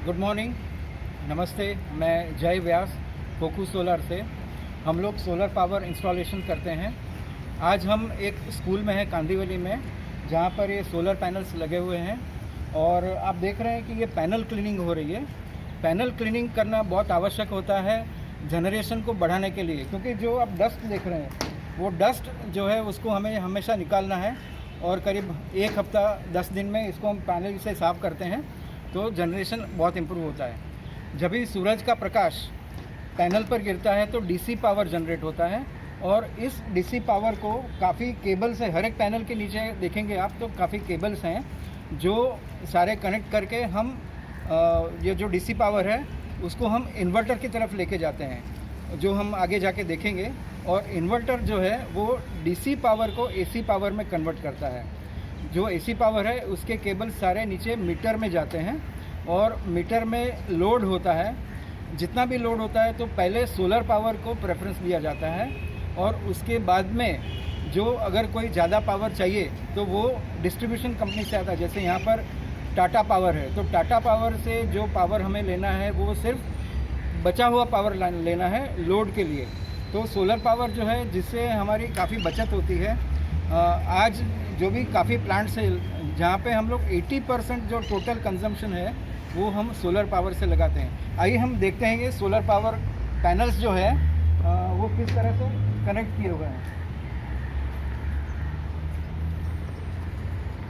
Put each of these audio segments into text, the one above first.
Good morning, नमस्ते। मैं जय व्यास, फोकू सोलर से। हम लोग सोलर पावर इंस्टॉलेशन करते हैं। आज हम एक स्कूल में हैं कांदीवली में, जहाँ पर ये सोलर पैनल्स लगे हुए हैं और आप देख रहे हैं कि ये पैनल क्लीनिंग हो रही है। पैनल क्लीनिंग करना बहुत आवश्यक होता है जनरेशन को बढ़ाने के लिए, क्योंकि जो आप डस्ट देख रहे हैं वो डस्ट जो है उसको हमें हमेशा निकालना है और करीब एक हफ्ता 10 दिन में इसको हम पैनल से साफ़ करते हैं तो जनरेशन बहुत इम्प्रूव होता है। जब भी सूरज का प्रकाश पैनल पर गिरता है तो डीसी पावर जनरेट होता है और इस डीसी पावर को काफ़ी केबल्स है। हर एक पैनल के नीचे देखेंगे आप तो काफ़ी केबल्स हैं जो सारे कनेक्ट करके हम ये जो डीसी पावर है उसको हम इन्वर्टर की तरफ लेके जाते हैं, जो हम आगे जाके देखेंगे। और इन्वर्टर जो है वो डीसी पावर को एसी पावर में कन्वर्ट करता है। जो एसी पावर है उसके केबल सारे नीचे मीटर में जाते हैं और मीटर में लोड होता है। जितना भी लोड होता है तो पहले सोलर पावर को प्रेफरेंस दिया जाता है और उसके बाद में जो अगर कोई ज़्यादा पावर चाहिए तो वो डिस्ट्रीब्यूशन कंपनी से आता है। जैसे यहाँ पर टाटा पावर है तो टाटा पावर से जो पावर हमें लेना है वो सिर्फ बचा हुआ पावर लेना है लोड के लिए। तो सोलर पावर जो है जिससे हमारी काफ़ी बचत होती है। आज जो भी काफ़ी प्लांट्स है जहाँ पे हम लोग 80% जो टोटल कंजम्पशन है वो हम सोलर पावर से लगाते हैं। आइए हम देखते हैं कि सोलर पावर पैनल्स जो है वो किस तरह से कनेक्ट किए हुए हैं।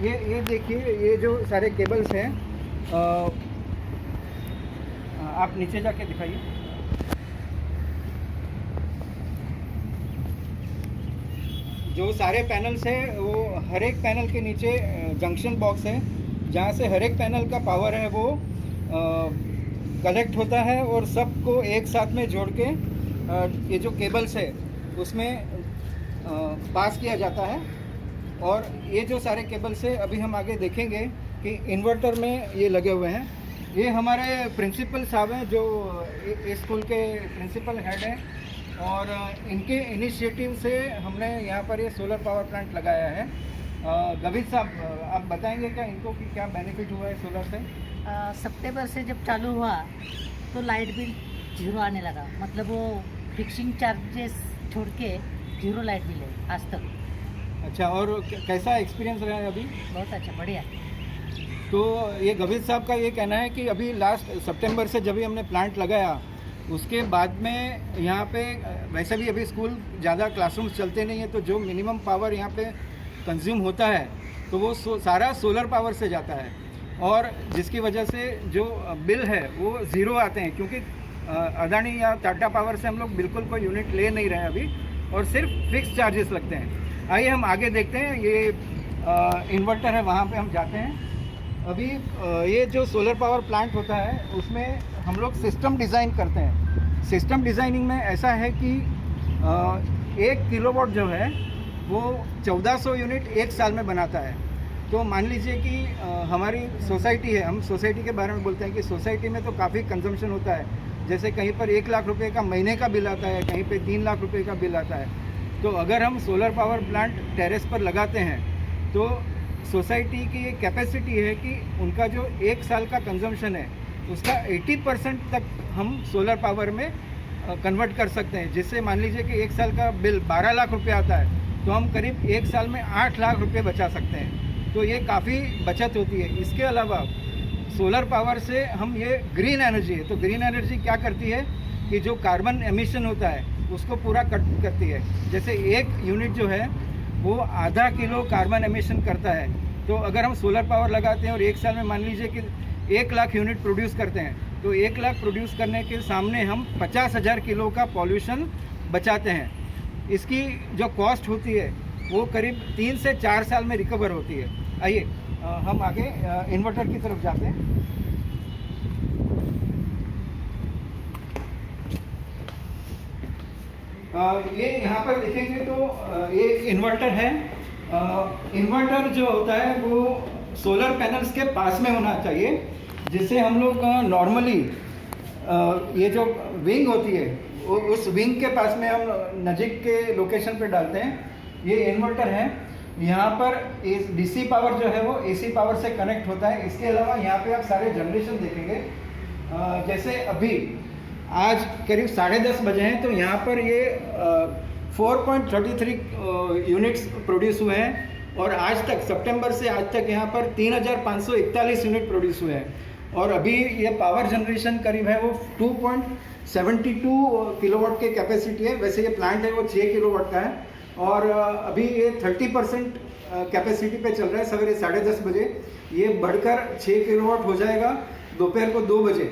ये देखिए, ये जो सारे केबल्स हैं आप नीचे जाके दिखाइए। जो सारे पैनल्स हैं वो हर एक पैनल के नीचे जंक्शन बॉक्स है जहाँ से हर एक पैनल का पावर है वो कलेक्ट होता है और सबको एक साथ में जोड़ के ये जो केबल्स है उसमें पास किया जाता है। और ये जो सारे केबल्स है अभी हम आगे देखेंगे कि इन्वर्टर में ये लगे हुए हैं। ये हमारे प्रिंसिपल साहब हैं जो इस स्कूल के प्रिंसिपल हेड हैं और इनके इनिशिएटिव से हमने यहाँ पर ये सोलर पावर प्लांट लगाया है। गवित साहब आप बताएंगे क्या इनको कि क्या बेनिफिट हुआ है सोलर से? सितंबर से जब चालू हुआ तो लाइट बिल 0 आने लगा, मतलब वो फिक्सिंग चार्जेस छोड़ के 0 लाइट बिल है आज तक। अच्छा, और कैसा एक्सपीरियंस रहा है अभी? बहुत अच्छा, बढ़िया। तो ये गवित साहब का ये कहना है कि अभी लास्ट सितंबर से जब भी हमने प्लांट लगाया उसके बाद में यहाँ पे वैसे भी अभी स्कूल ज़्यादा क्लासरूम्स चलते नहीं है तो जो मिनिमम पावर यहाँ पे कंज्यूम होता है तो वो सारा सोलर पावर से जाता है और जिसकी वजह से जो बिल है वो ज़ीरो आते हैं, क्योंकि अदानी या टाटा पावर से हम लोग बिल्कुल कोई यूनिट ले नहीं रहे हैं अभी और सिर्फ फिक्स चार्जेस लगते हैं। आइए हम आगे देखते हैं। ये इन्वर्टर है, वहाँ पे हम जाते हैं। अभी ये जो सोलर पावर प्लांट होता है उसमें हम लोग सिस्टम डिज़ाइन करते हैं। सिस्टम डिज़ाइनिंग में ऐसा है कि 1 किलोवाट जो है वो 1400 यूनिट एक साल में बनाता है। तो मान लीजिए कि हमारी सोसाइटी है, हम सोसाइटी के बारे में बोलते हैं कि सोसाइटी में तो काफ़ी कंजम्पशन होता है। जैसे कहीं पर 1 लाख रुपए का महीने का बिल आता है, कहीं पे 3 लाख रुपए का बिल आता है। तो अगर हम सोलर पावर प्लांट टेरेस पर लगाते हैं तो सोसाइटी की ये कैपेसिटी है कि उनका जो 1 साल का कंजम्पशन है उसका 80% तक हम सोलर पावर में कन्वर्ट कर सकते हैं। जिससे मान लीजिए कि 1 साल का बिल 12 लाख रुपए आता है तो हम करीब 1 साल में 8 लाख रुपए बचा सकते हैं। तो ये काफ़ी बचत होती है। इसके अलावा सोलर पावर से हम ये ग्रीन एनर्जी है, तो ग्रीन एनर्जी क्या करती है कि जो कार्बन एमिशन होता है उसको पूरा कट करती है। जैसे 1 यूनिट जो है वो आधा किलो कार्बन एमिशन करता है। तो अगर हम सोलर पावर लगाते हैं और 1 साल में मान लीजिए कि 1 लाख यूनिट प्रोड्यूस करते हैं तो 1 लाख प्रोड्यूस करने के सामने हम 50,000 किलो का पॉल्यूशन बचाते हैं। इसकी जो कॉस्ट होती है वो करीब 3 से 4 साल में रिकवर होती है। आइए हम आगे इन्वर्टर की तरफ जाते हैं। ये यहाँ पर देखेंगे तो ये इन्वर्टर है। इन्वर्टर जो होता है वो सोलर पैनल्स के पास में होना चाहिए, जिससे हम लोग नॉर्मली ये जो विंग होती है उस विंग के पास में हम नज़दीक के लोकेशन पे डालते हैं। ये इन्वर्टर है। यहाँ पर डीसी पावर जो है वो एसी पावर से कनेक्ट होता है। इसके अलावा यहाँ पे आप सारे जनरेशन देखेंगे जैसे अभी आज करीब 10:30 बजे हैं, तो यहाँ पर ये 4.33 यूनिट्स प्रोड्यूस हुए हैं और आज तक सितंबर से आज तक यहाँ पर 3,541 यूनिट प्रोड्यूस हुए हैं। और अभी ये पावर जनरेशन करीब है वो 2.72 किलोवाट के कैपेसिटी है। वैसे ये प्लांट है वो 6 किलोवाट का है और अभी ये 30% कैपेसिटी पे चल रहा है सवेरे 10:30 बजे। ये बढ़कर 6 किलोवाट हो जाएगा दोपहर को 2 बजे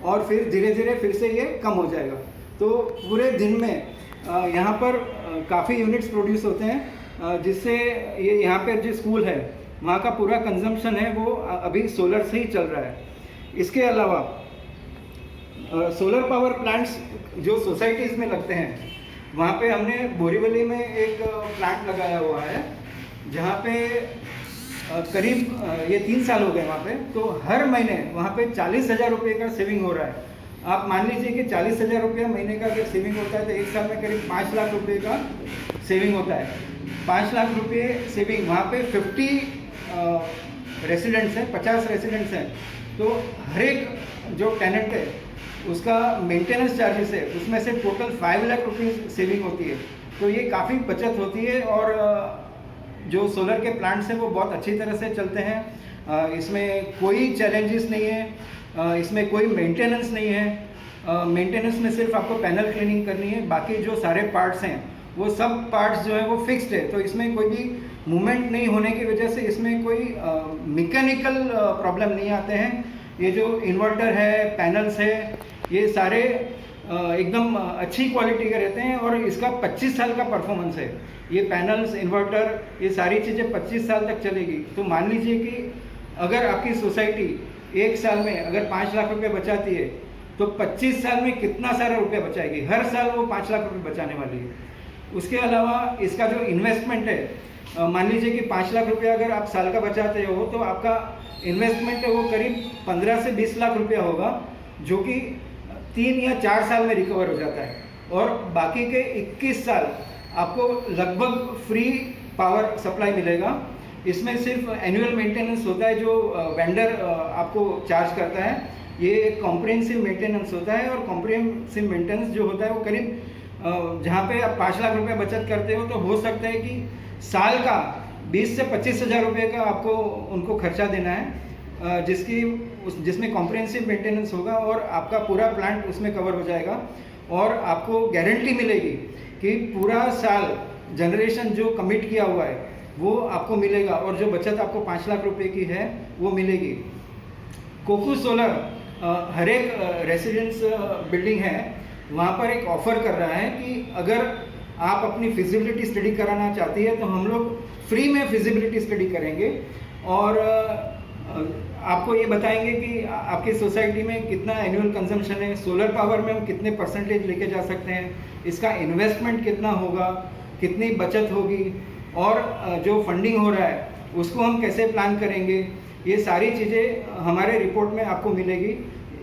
और फिर धीरे धीरे फिर से ये कम हो जाएगा। तो पूरे दिन में यहाँ पर काफ़ी यूनिट्स प्रोड्यूस होते हैं, जिससे ये यहाँ पर जो स्कूल है वहाँ का पूरा कंजम्पशन है वो अभी सोलर से ही चल रहा है। इसके अलावा सोलर पावर प्लांट्स जो सोसाइटीज़ में लगते हैं, वहाँ पे हमने बोरीवली में एक प्लांट लगाया हुआ है जहाँ पे करीब ये 3 साल हो गए वहाँ पे। तो हर महीने वहाँ पे 40,000 रुपये का सेविंग हो रहा है। आप मान लीजिए कि 40,000 रुपया महीने का अगर सेविंग होता है तो एक साल में करीब 5 लाख रुपये का सेविंग होता है। 5 लाख रुपये सेविंग, वहाँ पे 50 रेसिडेंट्स हैं, 50 रेसिडेंट्स हैं। तो हर एक जो टेनेंट है उसका मेंटेनेंस चार्जेस है, उसमें से टोटल 5 लाख रुपीज़ सेविंग होती है। तो ये काफ़ी बचत होती है और जो सोलर के प्लांट्स हैं वो बहुत अच्छी तरह से चलते हैं। इसमें कोई चैलेंजेस नहीं है, इसमें कोई मेंटेनेंस नहीं है। मेंटेनेंस में सिर्फ आपको पैनल क्लीनिंग करनी है, बाकी जो सारे पार्ट्स हैं वो सब पार्ट्स जो है वो फिक्स्ड है। तो इसमें कोई भी मूवमेंट नहीं होने की वजह से इसमें कोई मैकेनिकल प्रॉब्लम नहीं आते हैं। ये जो इन्वर्टर है, पैनल्स है, ये सारे एकदम अच्छी क्वालिटी के रहते हैं और इसका 25 साल का परफॉर्मेंस है। ये पैनल्स, इन्वर्टर, ये सारी चीज़ें 25 साल तक चलेगी। तो मान लीजिए कि अगर आपकी सोसाइटी एक साल में अगर 5 लाख रुपए बचाती है तो 25 साल में कितना सारा रुपया बचाएगी। हर साल वो 5 लाख रुपए बचाने वाली है। उसके अलावा इसका जो इन्वेस्टमेंट है, मान लीजिए कि 5 लाख रुपया अगर आप साल का बचाते हो तो आपका इन्वेस्टमेंट है वो करीब 15 से 20 लाख रुपया होगा, जो कि 3 या 4 साल में रिकवर हो जाता है। और बाकी के 21 साल आपको लगभग फ्री पावर सप्लाई मिलेगा। इसमें सिर्फ एनुअल मेंटेनेंस होता है जो वेंडर आपको चार्ज करता है। ये कॉम्प्रिहेंसिव मेंटेनेंस होता है और कॉम्प्रिहेंसिव मेंटेनेंस जो होता है वो करीब जहाँ पे आप 5 लाख रुपए बचत करते हो तो हो सकता है कि साल का 20 से 25,000 रुपये का आपको उनको खर्चा देना है, जिसमें कॉम्प्रिहेंसिव मेंटेनेंस होगा और आपका पूरा प्लांट उसमें कवर हो जाएगा। और आपको गारंटी मिलेगी कि पूरा साल जनरेशन जो कमिट किया हुआ है वो आपको मिलेगा और जो बचत आपको 5 लाख रुपए की है वो मिलेगी। कोकू सोलर हर एक रेसिडेंस बिल्डिंग है वहाँ पर एक ऑफ़र कर रहा है कि अगर आप अपनी फिजिबिलिटी स्टडी कराना चाहती है तो हम लोग फ्री में फिजिबिलिटी स्टडी करेंगे और आपको ये बताएंगे कि आपकी सोसाइटी में कितना एनुअल कंजम्पशन है, सोलर पावर में हम कितने परसेंटेज लेके जा सकते हैं, इसका इन्वेस्टमेंट कितना होगा, कितनी बचत होगी और जो फंडिंग हो रहा है उसको हम कैसे प्लान करेंगे। ये सारी चीज़ें हमारे रिपोर्ट में आपको मिलेगी,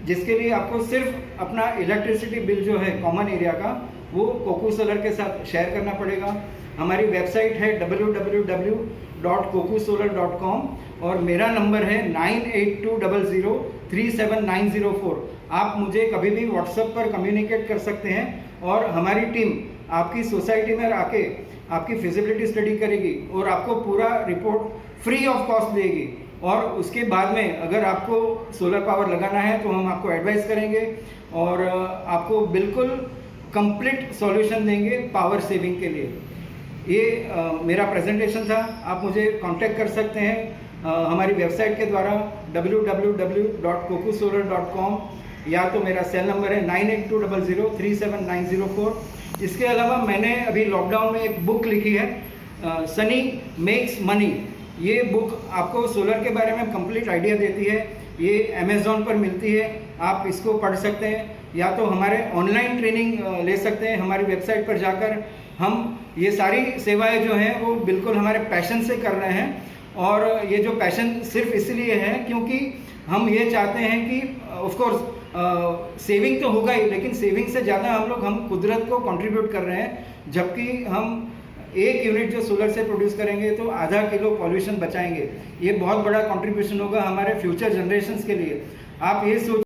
जिसके लिए आपको सिर्फ अपना इलेक्ट्रिसिटी बिल जो है कॉमन एरिया का वो कोकू सोलर के साथ शेयर करना पड़ेगा। हमारी वेबसाइट है www.kokusolar.com और मेरा नंबर है 9820037904। आप मुझे कभी भी व्हाट्सएप पर कम्युनिकेट कर सकते हैं और हमारी टीम आपकी सोसाइटी में आके आपकी फिजिबिलिटी स्टडी करेगी और आपको पूरा रिपोर्ट फ्री ऑफ कॉस्ट देगी। और उसके बाद में अगर आपको सोलर पावर लगाना है तो हम आपको एडवाइस करेंगे और आपको बिल्कुल कंप्लीट सॉल्यूशन देंगे पावर सेविंग के लिए। ये मेरा प्रेजेंटेशन था। आप मुझे कांटेक्ट कर सकते हैं हमारी वेबसाइट के द्वारा www.kokusolar.com या तो मेरा सेल नंबर है 9820037904। इसके अलावा मैंने अभी लॉकडाउन में एक बुक लिखी है सनी मेक्स मनी। ये बुक आपको सोलर के बारे में कंप्लीट आइडिया देती है। ये अमेज़ॉन पर मिलती है, आप इसको पढ़ सकते हैं या तो हमारे ऑनलाइन ट्रेनिंग ले सकते हैं हमारी वेबसाइट पर जाकर। हम ये सारी सेवाएं जो हैं वो बिल्कुल हमारे पैशन से कर रहे हैं और ये जो पैशन सिर्फ इसलिए है क्योंकि हम ये चाहते हैं कि ऑफ कोर्स सेविंग तो होगा ही, लेकिन सेविंग से ज़्यादा हम कुदरत को कंट्रीब्यूट कर रहे हैं। जबकि हम 1 यूनिट जो सोलर से प्रोड्यूस करेंगे तो आधा किलो पॉल्यूशन बचाएंगे। ये बहुत बड़ा कंट्रीब्यूशन होगा हमारे फ्यूचर जनरेशन्स के लिए। आप ये सोच